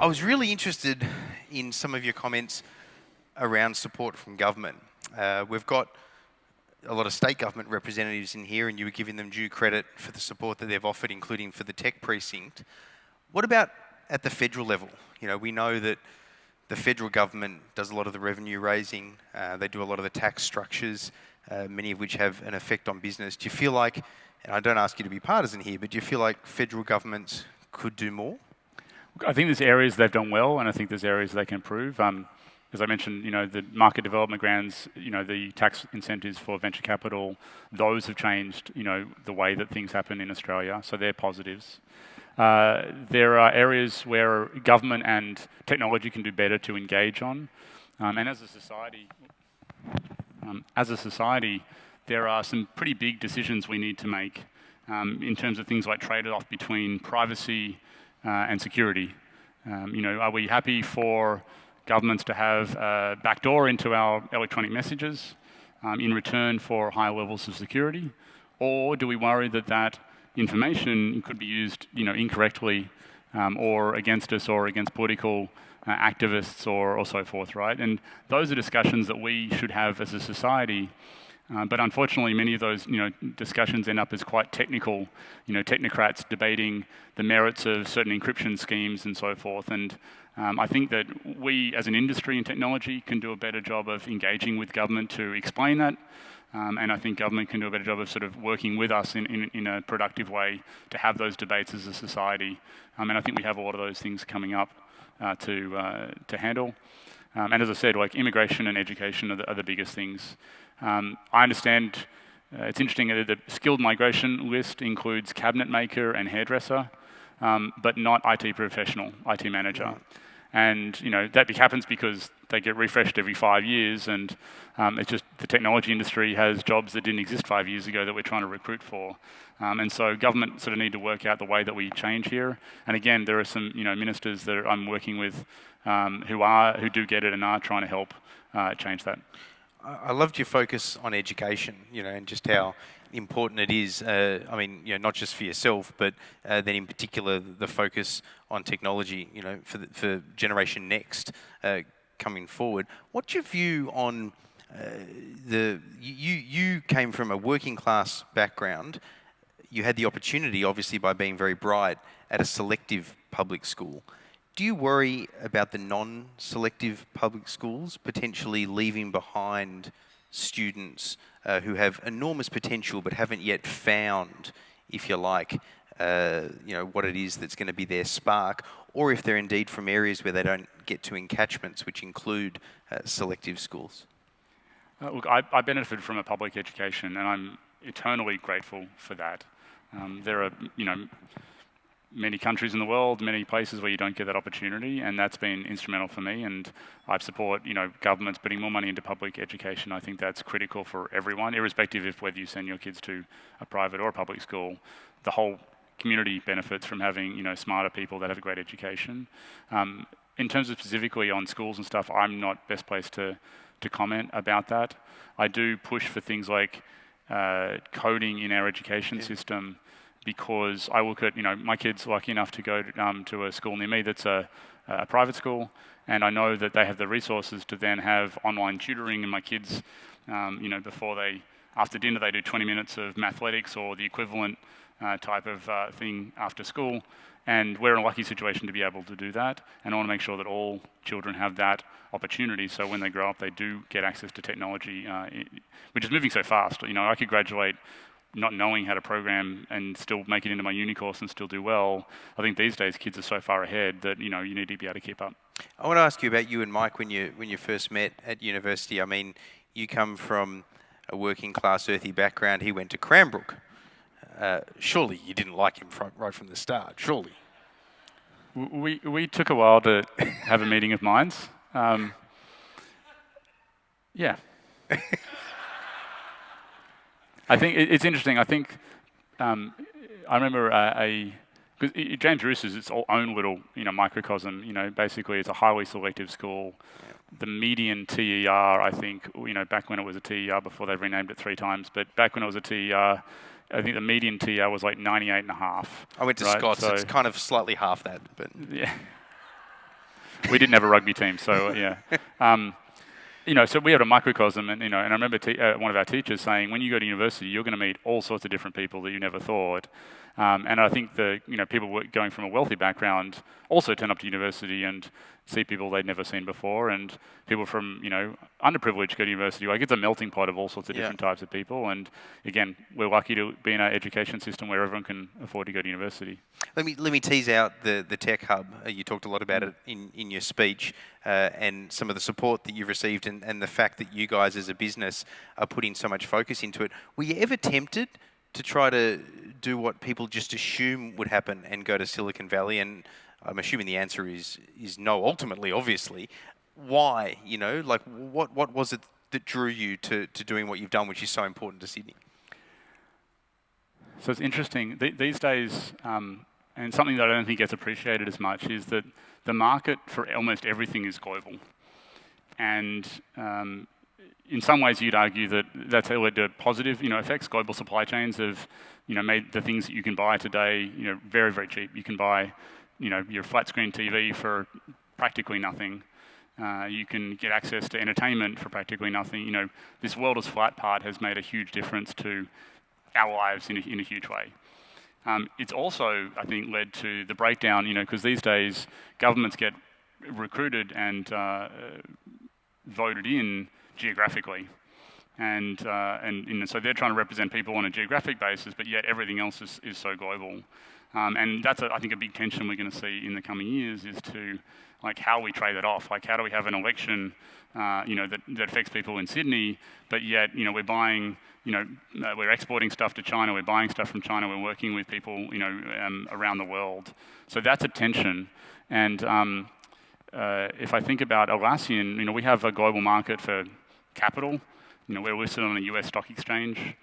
I was really interested in some of your comments around support from government. We've got a lot of state government representatives in here, and you were giving them due credit for the support that they've offered, including for the tech precinct. What about at the federal level? You know, we know that the federal government does a lot of the revenue raising. They do a lot of the tax structures, many of which have an effect on business. Do you feel like, and I don't ask you to be partisan here, but do you feel like federal governments could do more? I think there's areas they've done well, and I think there's areas they can improve. As I mentioned, the market development grants, the tax incentives for venture capital, those have changed, the way that things happen in Australia. So they're positives. There are areas where government and technology can do better to engage on, and as a society, there are some pretty big decisions we need to make in terms of things like trade-off between privacy and security. Are we happy for governments to have a backdoor into our electronic messages in return for higher levels of security? Or do we worry that that information could be used incorrectly or against us or against political activists or so forth, right? And those are discussions that we should have as a society. But unfortunately, many of those discussions end up as quite technical, technocrats debating the merits of certain encryption schemes and so forth. And I think that we, as an industry in technology, can do a better job of engaging with government to explain that. And I think government can do a better job of sort of working with us in a productive way to have those debates as a society. And I think we have a lot of those things coming up to handle. And as I said, like immigration and education are the biggest things. I understand it's interesting that the skilled migration list includes cabinet maker and hairdresser, but not IT professional, IT manager. Mm. And that happens because they get refreshed every 5 years, and it's just the technology industry has jobs that didn't exist 5 years ago that we're trying to recruit for. And so government sort of need to work out the way that we change here. And again, there are some ministers that I'm working with who do get it and are trying to help change that. I loved your focus on education, and just how important it is. Not just for yourself, but then in particular the focus on technology, for Generation Next coming forward. What's your view on you came from a working class background. You had the opportunity, obviously, by being very bright at a selective public school. Do you worry about the non-selective public schools potentially leaving behind students who have enormous potential but haven't yet found, if you like, what it is that's going to be their spark, or if they're indeed from areas where they don't get to encatchments, which include selective schools? Look, I benefited from a public education, and I'm eternally grateful for that. There are, many countries in the world, many places where you don't get that opportunity, and that's been instrumental for me. And I support, governments putting more money into public education. I think that's critical for everyone, irrespective of whether you send your kids to a private or a public school. The whole community benefits from having, smarter people that have a great education. In terms of specifically on schools and stuff, I'm not best placed to comment about that. I do push for things like coding in our education system, because I look at, my kid's lucky enough to go to a school near me that's a private school, and I know that they have the resources to then have online tutoring, and my kids, after dinner they do 20 minutes of mathletics or the equivalent type of thing after school, and we're in a lucky situation to be able to do that, and I want to make sure that all children have that opportunity, so when they grow up they do get access to technology, which is moving so fast. I could graduate not knowing how to program and still make it into my uni course and still do well. I think these days kids are so far ahead that you need to be able to keep up. I want to ask you about you and Mike when you first met at university. I mean, you come from a working class earthy background. He went to Cranbrook. Surely you didn't like him right from the start. Surely. We took a while to have a meeting of minds. Yeah. I think it's interesting. I think I remember James Roos is its own little microcosm. Basically it's a highly selective school. Yeah. The median TER, I think, back when it was a TER before they've renamed it 3 times, but back when it was a TER, I think the median TER was like 98.5. I went to Scott's. So it's kind of slightly half that, but yeah. we didn't have a rugby team, so yeah. So we had a microcosm, and and I remember one of our teachers saying, when you go to university, you're going to meet all sorts of different people that you never thought. And I think people going from a wealthy background also turn up to university and see people they'd never seen before, and people from underprivileged go to university. Like, it's a melting pot of all sorts of different types of people. And again, we're lucky to be in our education system where everyone can afford to go to university. Let me tease out the tech hub. You talked a lot about it in your speech, and some of the support that you've received, and the fact that you guys as a business are putting so much focus into it. Were you ever tempted to try to do what people just assume would happen and go to Silicon Valley? And I'm assuming the answer is no, ultimately, obviously. Why? What was it that drew you to doing what you've done, which is so important to Sydney? So it's interesting. These days, and something that I don't think gets appreciated as much, is that the market for almost everything is global. And in some ways, you'd argue that that's led to positive effects. Global supply chains have made the things that you can buy today very, very cheap. You can buy your flat screen TV for practically nothing. You can get access to entertainment for practically nothing. This world is flat part has made a huge difference to our lives in a huge way. It's also, I think, led to the breakdown, because these days governments get recruited and voted in geographically. And so they're trying to represent people on a geographic basis, but yet everything else is so global. And that's, I think, a big tension we're going to see in the coming years, is to how we trade that off. How do we have an election that affects people in Sydney, but yet we're buying, we're exporting stuff to China, we're buying stuff from China, we're working with people around the world. So that's a tension. And if I think about Atlassian, we have a global market for capital. We're listed on a US stock exchange.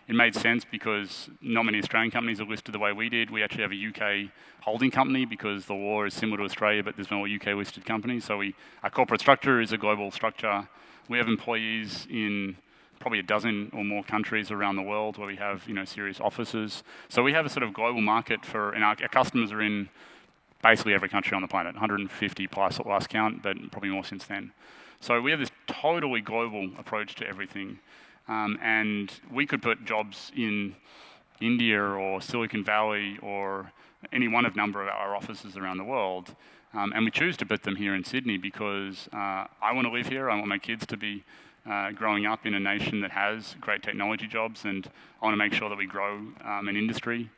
It made sense because not many Australian companies are listed the way we did. We actually have a UK holding company because the law is similar to Australia, but there's no UK listed companies. So our corporate structure is a global structure. We have employees in probably a dozen or more countries around the world where we have serious offices. So we have a sort of global market and our customers are in basically every country on the planet, 150 plus at last count, but probably more since then. So we have this totally global approach to everything. And we could put jobs in India or Silicon Valley or any one of number of our offices around the world. And we choose to put them here in Sydney because I want to live here. I want my kids to be growing up in a nation that has great technology jobs, and I want to make sure that we grow an industry.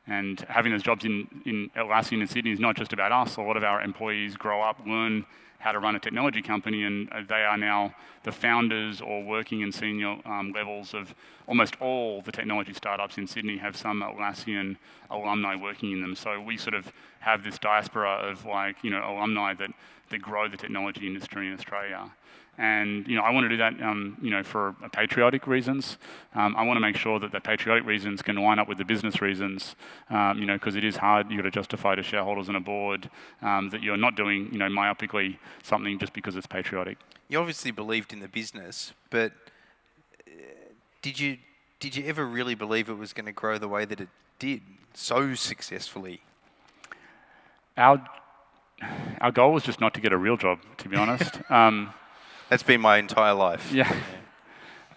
And having those jobs in Atlassian and Sydney is not just about us. A lot of our employees grow up, learn how to run a technology company, and they are now the founders or working in senior levels of almost all the technology startups in Sydney have some Atlassian alumni working in them. So we sort of have this diaspora of alumni that grow the technology industry in Australia. And I want to do that for patriotic reasons. I want to make sure that the patriotic reasons can line up with the business reasons, because it is hard. You've got to justify to shareholders and a board that you're not doing myopically something just because it's patriotic. You obviously believed in the business, but did you ever really believe it was going to grow the way that it did so successfully? Our goal was just not to get a real job, to be honest. That's been my entire life. Yeah.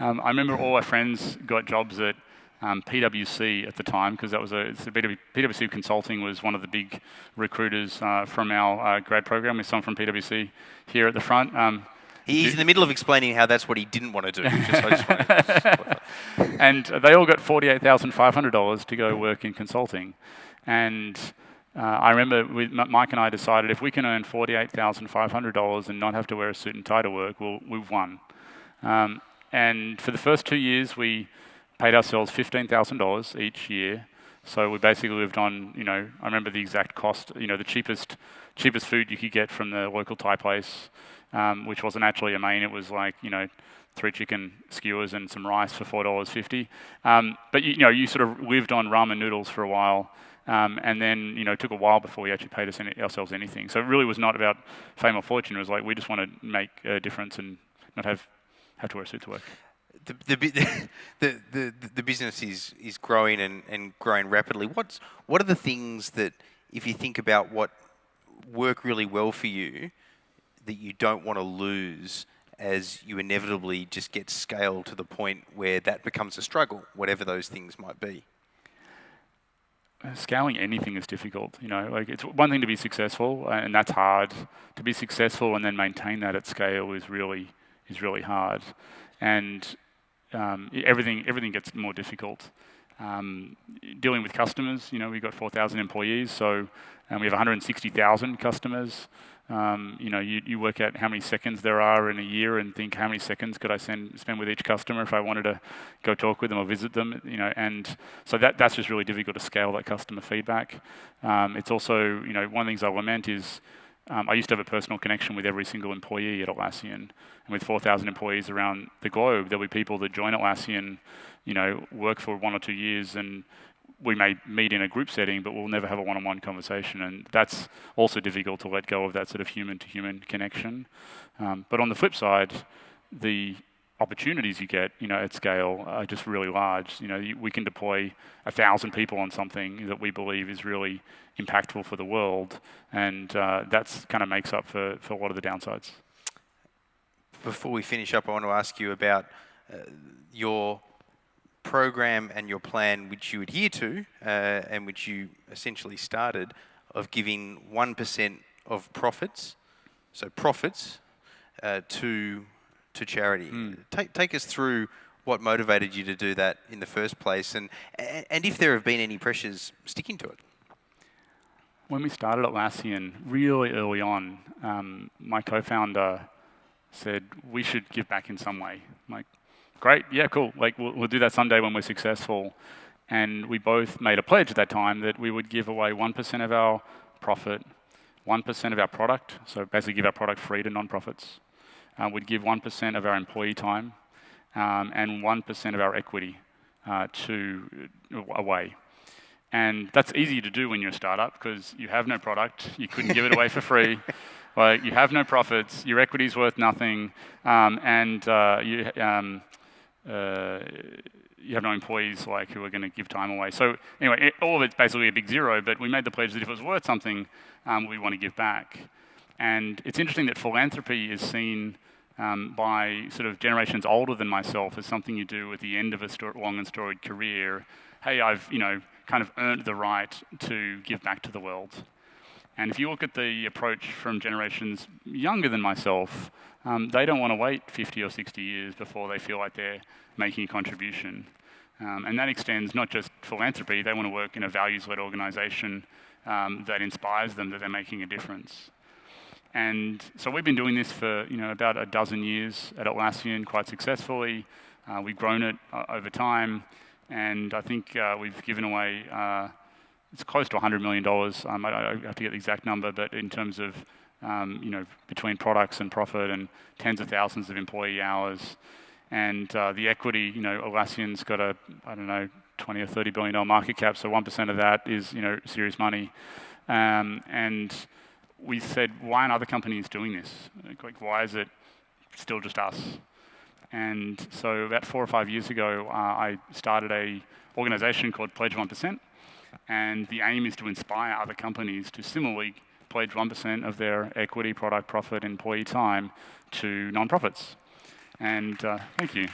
I remember all our friends got jobs at PwC at the time, because PwC Consulting was one of the big recruiters from our grad program. There's someone from PwC here at the front. He's in the middle of explaining how that's what he didn't want to do. And they all got $48,500 to go work in consulting. And I remember Mike and I decided if we can earn $48,500 and not have to wear a suit and tie to work, we've won. And for the first 2 years, we paid ourselves $15,000 each year. So we basically lived on, I remember the exact cost, the cheapest food you could get from the local Thai place, which wasn't actually a main. It was 3 chicken skewers and some rice for $4.50. But you sort of lived on ramen noodles for a while. And then, it took a while before we actually paid ourselves anything. So it really was not about fame or fortune. It was we just want to make a difference and not have to wear a suit to work. The business is growing and growing rapidly. What are the things that, if you think about what work really well for you that you don't want to lose as you inevitably just get scale to the point where that becomes a struggle, whatever those things might be? Scaling anything is difficult. Like it's one thing to be successful, and that's hard. To be successful and then maintain that at scale is really hard, and everything gets more difficult. Dealing with customers, we've got 4,000 employees, so we have 160,000 customers. You work out how many seconds there are in a year and think how many seconds could I spend with each customer if I wanted to go talk with them or visit them, and so that's just really difficult to scale that customer feedback. It's also, one of the things I lament is I used to have a personal connection with every single employee at Atlassian, and with 4,000 employees around the globe, there'll be people that join Atlassian, work for 1 or 2 years, and we may meet in a group setting, but we'll never have a one-on-one conversation, and that's also difficult to let go of that sort of human-to-human connection. But on the flip side, the opportunities you get, at scale are just really large. We can deploy 1,000 people on something that we believe is really impactful for the world, and that's kind of makes up for a lot of the downsides. Before we finish up, I want to ask you about your program and your plan, which you adhere to, and which you essentially started, of giving 1% of profits, to charity. Take us through what motivated you to do that in the first place, and if there have been any pressures sticking to it. When we started Atlassian, really early on, my co-founder said, we should give back in some way. I'm like, great, yeah, cool. Like, we'll do that someday when we're successful. And we both made a pledge at that time that we would give away 1% of our profit, 1% of our product, so basically give our product free to non-profits. We'd give 1% of our employee time, and 1% of our equity away. And that's easy to do when you're a startup because you have no product, you couldn't give it away for free. Like, you have no profits, your equity's worth nothing, and you have no employees who are going to give time away. So anyway, all of it's basically a big zero, but we made the pledge that if it was worth something, we want to give back. And it's interesting that philanthropy is seen by sort of generations older than myself as something you do at the end of a long and storied career. Hey, I've kind of earned the right to give back to the world. And if you look at the approach from generations younger than myself, they don't want to wait 50 or 60 years before they feel like they're making a contribution. And that extends not just philanthropy, they want to work in a values-led organization that inspires them that they're making a difference. And so we've been doing this for about a dozen years at Atlassian quite successfully. We've grown it over time, and I think we've given away it's close to $100 million. I have to get the exact number, but in terms of between products and profit and tens of thousands of employee hours, and the equity, Atlassian's got a 20 or $30 billion market cap, so 1% of that is serious money. And we said, why aren't other companies doing this? Like, why is it still just us? And so about 4 or 5 years ago, I started a organization called Pledge 1%. And the aim is to inspire other companies to similarly pledge 1% of their equity, product, profit, employee time to nonprofits. And thank you.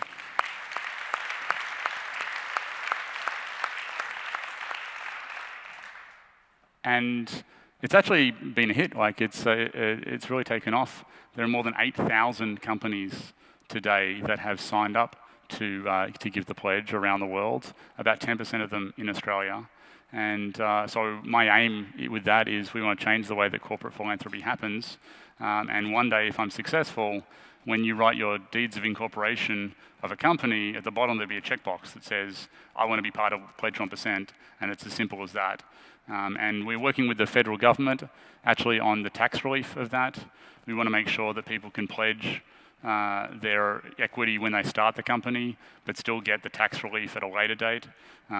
And it's actually been a hit. Like, it's really taken off. There are more than 8,000 companies today that have signed up to give the pledge around the world. About 10% of them in Australia. And so my aim with that is we want to change the way that corporate philanthropy happens. And one day, if I'm successful, when you write your deeds of incorporation of a company, at the bottom there'll be a checkbox that says, I want to be part of Pledge 1%, and it's as simple as that. And we're working with the federal government actually on the tax relief of that. We want to make sure that people can pledge their equity when they start the company, but still get the tax relief at a later date,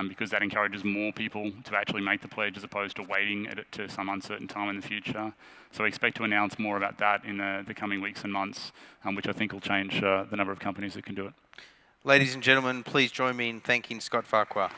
because that encourages more people to actually make the pledge as opposed to waiting to some uncertain time in the future. So we expect to announce more about that in the coming weeks and months, which I think will change the number of companies that can do it. Ladies and gentlemen, please join me in thanking Scott Farquhar.